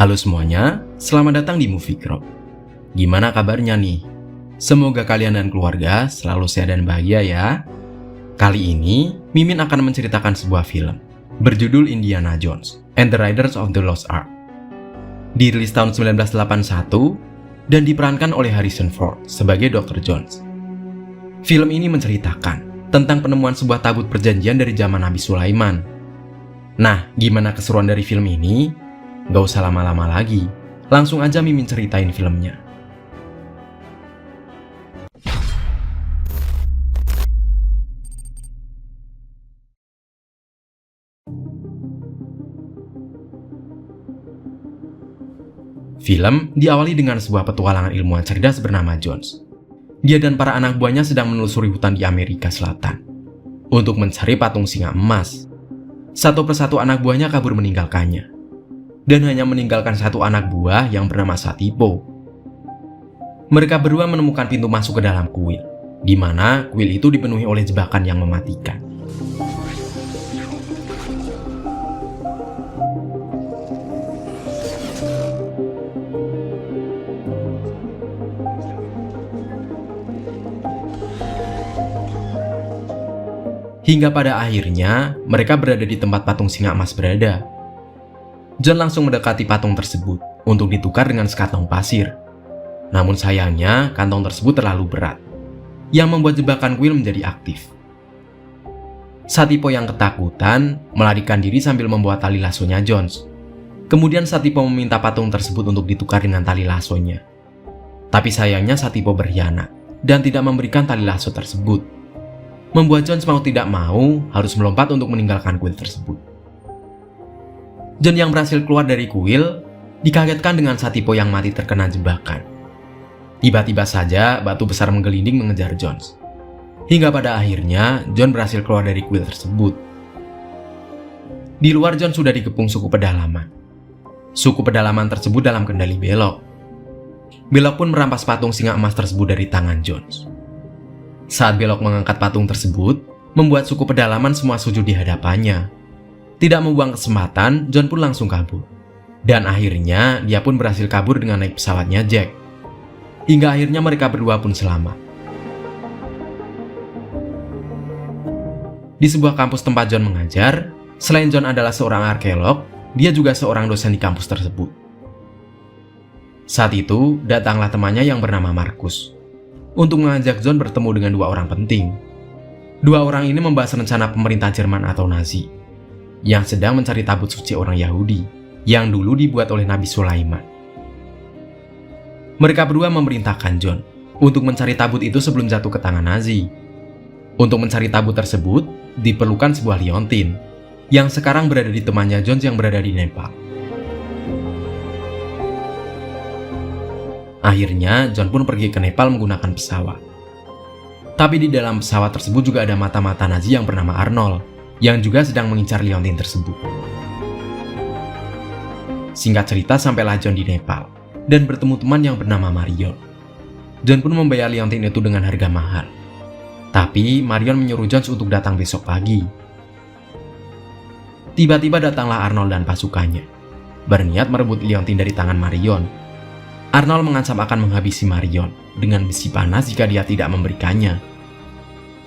Halo semuanya, selamat datang di Movie Crop. Gimana kabarnya nih? Semoga kalian dan keluarga selalu sehat dan bahagia ya. Kali ini, Mimin akan menceritakan sebuah film berjudul Indiana Jones and the Raiders of the Lost Ark. Dirilis tahun 1981 dan diperankan oleh Harrison Ford sebagai Dr. Jones. Film ini menceritakan tentang penemuan sebuah tabut perjanjian dari zaman Nabi Sulaiman. Nah, gimana keseruan dari film ini? Gak usah lama-lama lagi, langsung aja Mimin ceritain filmnya. Film diawali dengan sebuah petualangan ilmuwan cerdas bernama Jones. Dia dan para anak buahnya sedang menelusuri hutan di Amerika Selatan untuk mencari patung singa emas. Satu persatu anak buahnya kabur meninggalkannya. Dan hanya meninggalkan satu anak buah yang bernama Satipo. Mereka berdua menemukan pintu masuk ke dalam kuil, di mana kuil itu dipenuhi oleh jebakan yang mematikan. Hingga pada akhirnya, mereka berada di tempat patung singa emas berada. John langsung mendekati patung tersebut untuk ditukar dengan sekantong pasir. Namun sayangnya, kantong tersebut terlalu berat, yang membuat jebakan kuil menjadi aktif. Satipo yang ketakutan melarikan diri sambil membawa tali lasonya Jones. Kemudian Satipo meminta patung tersebut untuk ditukar dengan tali lasonya. Tapi sayangnya Satipo berkhianat dan tidak memberikan tali lasso tersebut, membuat Jones mau tidak mau harus melompat untuk meninggalkan kuil tersebut. John yang berhasil keluar dari kuil dikagetkan dengan Satipo yang mati terkena jebakan. Tiba-tiba saja batu besar menggelinding mengejar Jones. Hingga pada akhirnya John berhasil keluar dari kuil tersebut. Di luar John sudah dikepung suku pedalaman. Suku pedalaman tersebut dalam kendali Belok. Belok pun merampas patung singa emas tersebut dari tangan Jones. Saat Belok mengangkat patung tersebut, membuat suku pedalaman semua sujud di hadapannya. Tidak membuang kesempatan, John pun langsung kabur. Dan akhirnya, dia pun berhasil kabur dengan naik pesawatnya Jack. Hingga akhirnya mereka berdua pun selamat. Di sebuah kampus tempat John mengajar, selain John adalah seorang arkeolog, dia juga seorang dosen di kampus tersebut. Saat itu, datanglah temannya yang bernama Markus untuk mengajak John bertemu dengan dua orang penting. Dua orang ini membahas rencana pemerintah Jerman atau Nazi yang sedang mencari tabut suci orang Yahudi yang dulu dibuat oleh Nabi Sulaiman. Mereka berdua memerintahkan John untuk mencari tabut itu sebelum jatuh ke tangan Nazi. Untuk mencari tabut tersebut, diperlukan sebuah liontin yang sekarang berada di temannya John yang berada di Nepal. Akhirnya, John pun pergi ke Nepal menggunakan pesawat. Tapi di dalam pesawat tersebut juga ada mata-mata Nazi yang bernama Arnold, yang juga sedang mengincar liontin tersebut. Singkat cerita, sampailah John di Nepal dan bertemu teman yang bernama Marion. John pun membayar liontin itu dengan harga mahal. Tapi Marion menyuruh John untuk datang besok pagi. Tiba-tiba datanglah Arnold dan pasukannya, berniat merebut liontin dari tangan Marion. Arnold mengancam akan menghabisi Marion dengan besi panas jika dia tidak memberikannya.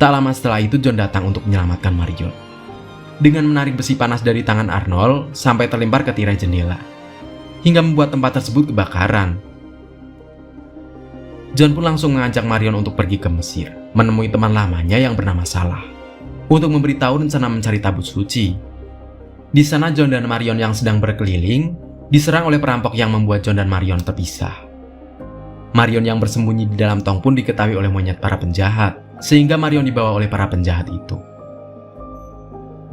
Tak lama setelah itu John datang untuk menyelamatkan Marion dengan menarik besi panas dari tangan Arnold sampai terlempar ke tirai jendela, hingga membuat tempat tersebut kebakaran. John pun langsung mengajak Marion untuk pergi ke Mesir, menemui teman lamanya yang bernama Salah, untuk memberitahu rencana mencari tabut suci. Di sana John dan Marion yang sedang berkeliling, diserang oleh perampok yang membuat John dan Marion terpisah. Marion yang bersembunyi di dalam tong pun diketahui oleh monyet para penjahat, sehingga Marion dibawa oleh para penjahat itu.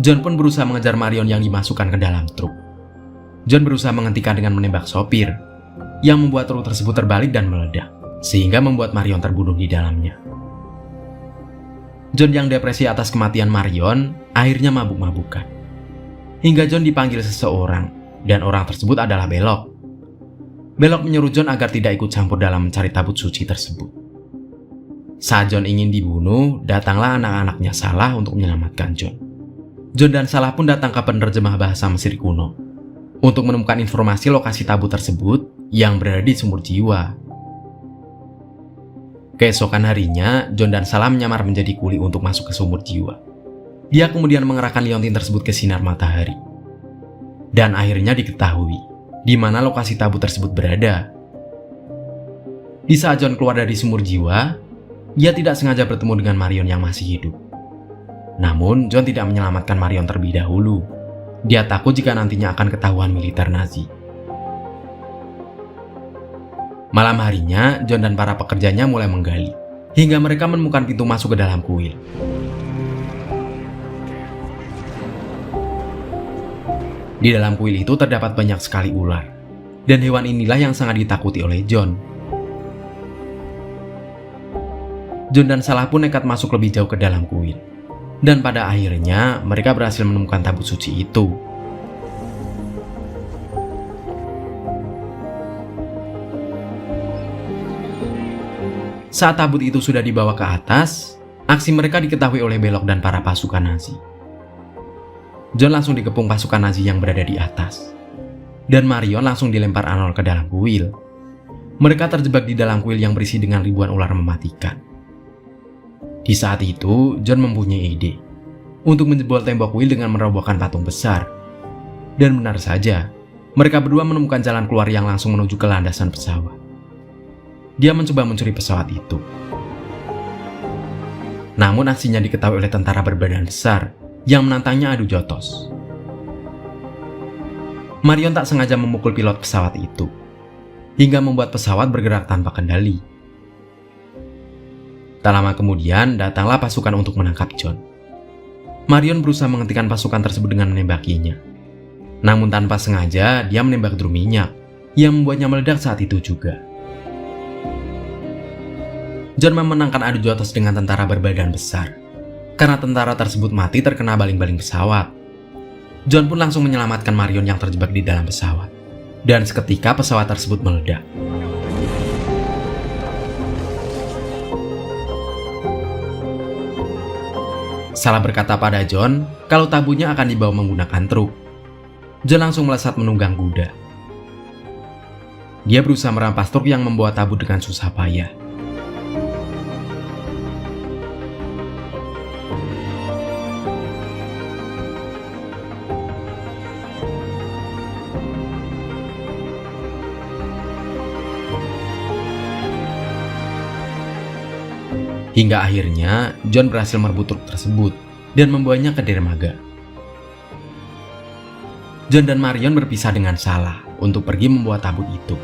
John pun berusaha mengejar Marion yang dimasukkan ke dalam truk. John berusaha menghentikan dengan menembak sopir, yang membuat truk tersebut terbalik dan meledak, sehingga membuat Marion terbunuh di dalamnya. John yang depresi atas kematian Marion, akhirnya mabuk-mabukan. Hingga John dipanggil seseorang, dan orang tersebut adalah Belok. Belok menyuruh John agar tidak ikut campur dalam mencari tabut suci tersebut. Saat John ingin dibunuh, datanglah anak-anaknya Salah untuk menyelamatkan John. John dan Salah pun datang ke penerjemah bahasa Mesir kuno untuk menemukan informasi lokasi tabut tersebut yang berada di sumur jiwa. Keesokan harinya, John dan Salah menyamar menjadi kuli untuk masuk ke sumur jiwa. Dia kemudian mengerahkan liontin tersebut ke sinar matahari. Dan akhirnya diketahui di mana lokasi tabut tersebut berada. Di saat John keluar dari sumur jiwa, dia tidak sengaja bertemu dengan Marion yang masih hidup. Namun, John tidak menyelamatkan Marion terlebih dahulu. Dia takut jika nantinya akan ketahuan militer Nazi. Malam harinya, John dan para pekerjanya mulai menggali, hingga mereka menemukan pintu masuk ke dalam kuil. Di dalam kuil itu terdapat banyak sekali ular, dan hewan inilah yang sangat ditakuti oleh John. John dan Salah pun nekat masuk lebih jauh ke dalam kuil. Dan pada akhirnya, mereka berhasil menemukan tabut suci itu. Saat tabut itu sudah dibawa ke atas, aksi mereka diketahui oleh Belloc dan para pasukan Nazi. John langsung dikepung pasukan Nazi yang berada di atas. Dan Marion langsung dilempar Arnold ke dalam kuil. Mereka terjebak di dalam kuil yang berisi dengan ribuan ular mematikan. Di saat itu, John mempunyai ide untuk menjebol tembok kuil dengan merobohkan patung besar. Dan benar saja, mereka berdua menemukan jalan keluar yang langsung menuju ke landasan pesawat. Dia mencoba mencuri pesawat itu. Namun aksinya diketahui oleh tentara berbadan besar yang menantangnya adu jotos. Marion tak sengaja memukul pilot pesawat itu, hingga membuat pesawat bergerak tanpa kendali. Tak lama kemudian, datanglah pasukan untuk menangkap John. Marion berusaha menghentikan pasukan tersebut dengan menembakinya. Namun tanpa sengaja, dia menembak drum minyak, yang membuatnya meledak saat itu juga. John memenangkan adu jotos dengan tentara berbadan besar, karena tentara tersebut mati terkena baling-baling pesawat. John pun langsung menyelamatkan Marion yang terjebak di dalam pesawat. Dan seketika pesawat tersebut meledak. Salah berkata pada John kalau tabutnya akan dibawa menggunakan truk. John langsung melesat menunggang kuda. Dia berusaha merampas truk yang membawa tabut dengan susah payah. Hingga akhirnya, John berhasil merebut truk tersebut dan membawanya ke dermaga. John dan Marion berpisah dengan Salah untuk pergi membawa tabut itu.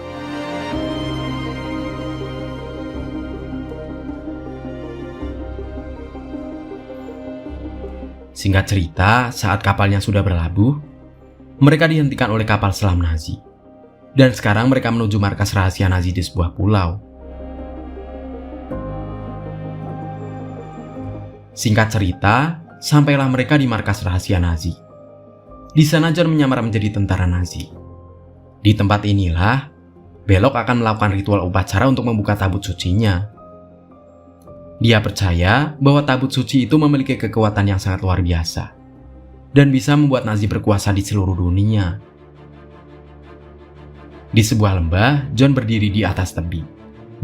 Singkat cerita, saat kapalnya sudah berlabuh, mereka dihentikan oleh kapal selam Nazi. Dan sekarang mereka menuju markas rahasia Nazi di sebuah pulau. Singkat cerita, sampailah mereka di markas rahasia Nazi. Di sana John menyamar menjadi tentara Nazi. Di tempat inilah, Belloc akan melakukan ritual upacara untuk membuka tabut sucinya. Dia percaya bahwa tabut suci itu memiliki kekuatan yang sangat luar biasa dan bisa membuat Nazi berkuasa di seluruh dunia. Di sebuah lembah, John berdiri di atas tebing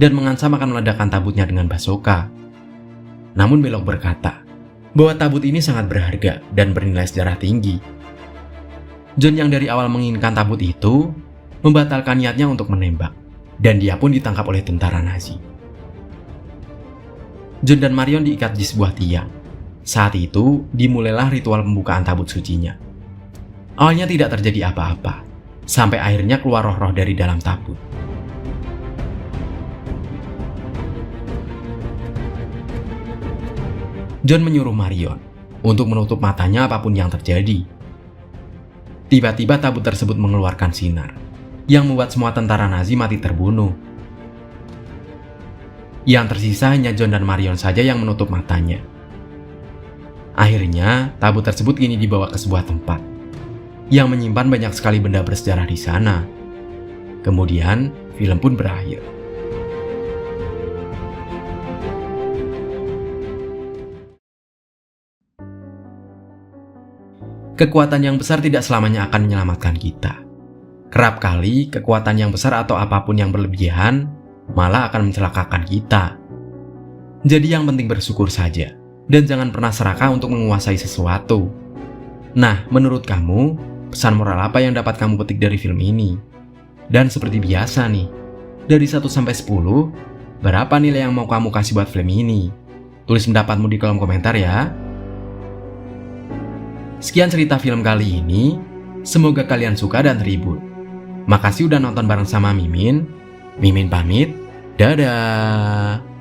dan mengancam akan meledakkan tabutnya dengan basoka. Namun Belloc berkata bahwa tabut ini sangat berharga dan bernilai sejarah tinggi. John yang dari awal menginginkan tabut itu membatalkan niatnya untuk menembak, dan dia pun ditangkap oleh tentara Nazi. John dan Marion diikat di sebuah tiang. Saat itu dimulailah ritual pembukaan tabut sucinya. Awalnya tidak terjadi apa-apa, sampai akhirnya keluar roh-roh dari dalam tabut. John menyuruh Marion untuk menutup matanya apapun yang terjadi. Tiba-tiba tabut tersebut mengeluarkan sinar yang membuat semua tentara Nazi mati terbunuh. Yang tersisa hanya John dan Marion saja yang menutup matanya. Akhirnya, tabut tersebut kini dibawa ke sebuah tempat yang menyimpan banyak sekali benda bersejarah di sana. Kemudian, film pun berakhir. Kekuatan yang besar tidak selamanya akan menyelamatkan kita. Kerap kali kekuatan yang besar atau apapun yang berlebihan malah akan mencelakakan kita. Jadi yang penting bersyukur saja, dan jangan pernah serakah untuk menguasai sesuatu. Nah, menurut kamu, pesan moral apa yang dapat kamu petik dari film ini? Dan seperti biasa nih, dari 1 sampai 10, berapa nilai yang mau kamu kasih buat film ini? Tulis pendapatmu di kolom komentar ya. Sekian cerita film kali ini, semoga kalian suka dan terhibur. Makasih udah nonton bareng sama Mimin. Mimin pamit, dadah.